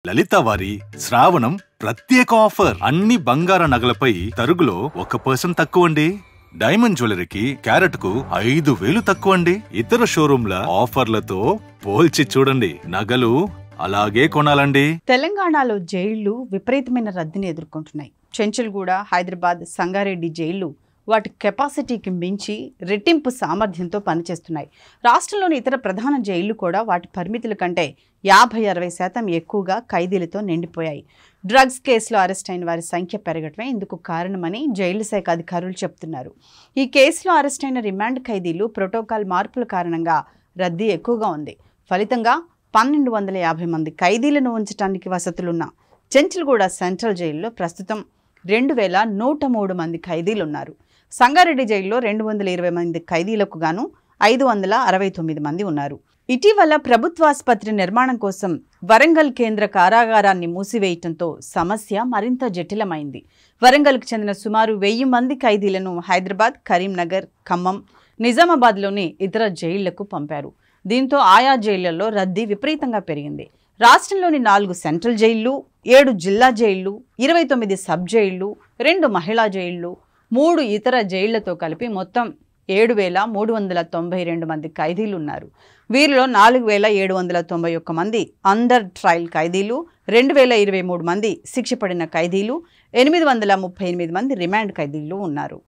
లలిత వారి శ్రావణం ప్రత్యేక ఆఫర్ అన్ని బంగార నగలపై తరుగులో 1% తక్కువండి. డైమండ్ జ్యువెలరీకి క్యారెట్ కు 5,000 తక్కువండి. ఇతర షోరూంల ఆఫర్లతో పోల్చి చూడండి. నగలు అలాగే కొనాలండి. తెలంగాణలో జైళ్లు విపరీతమైన రద్దీని ఎదుర్కొంటున్నాయి. చెంచల్గూడ, హైదరాబాద్, సంగారెడ్డి జైళ్లు వాటి కెపాసిటీకి మించి రెట్టింపు సామర్థ్యంతో పనిచేస్తున్నాయి. రాష్ట్రంలోని ఇతర ప్రధాన జైళ్లు కూడా వాటి పరిమితుల కంటే 50-60% ఎక్కువగా ఖైదీలతో నిండిపోయాయి. డ్రగ్స్ కేసులో అరెస్ట్ అయిన వారి సంఖ్య పెరగటమే ఇందుకు కారణమని జైళ్ల శాఖ అధికారులు చెబుతున్నారు. ఈ కేసులో అరెస్ట్ అయిన రిమాండ్ ఖైదీలు ప్రోటోకాల్ మార్పుల కారణంగా రద్దీ ఎక్కువగా ఉంది. ఫలితంగా 1,250 మంది ఖైదీలను ఉంచడానికి వసతులున్న చెంచల్గూడ సెంట్రల్ జైల్లో ప్రస్తుతం 2,103 మంది ఖైదీలున్నారు. సంగారెడ్డి జైల్లో 220 మంది ఖైదీలకు గాను 569 మంది ఉన్నారు. ఇటీవల ప్రభుత్వాసుపత్రి నిర్మాణం కోసం వరంగల్ కేంద్ర కారాగారాన్ని మూసివేయటంతో సమస్య మరింత జటిలమైంది. వరంగల్కు చెందిన సుమారు 1000 మంది ఖైదీలను హైదరాబాద్, కరీంనగర్, ఖమ్మం, నిజామాబాద్లోని ఇతర జైళ్లకు పంపారు. దీంతో ఆయా జైళ్లలో రద్దీ విపరీతంగా పెరిగింది. రాష్ట్రంలోని 4 సెంట్రల్ జైళ్లు, 7 జిల్లా జైళ్లు, 29 సబ్ జైళ్లు, 2 మహిళా జైళ్లు, 3 ఇతర జైళ్లతో కలిపి మొత్తం 7,392 మంది ఖైదీలు ఉన్నారు. వీరిలో 4,791 మంది అండర్ ట్రయల్ ఖైదీలు, 2,023 మంది శిక్ష పడిన ఖైదీలు, 838 మంది రిమాండ్ ఖైదీలు ఉన్నారు.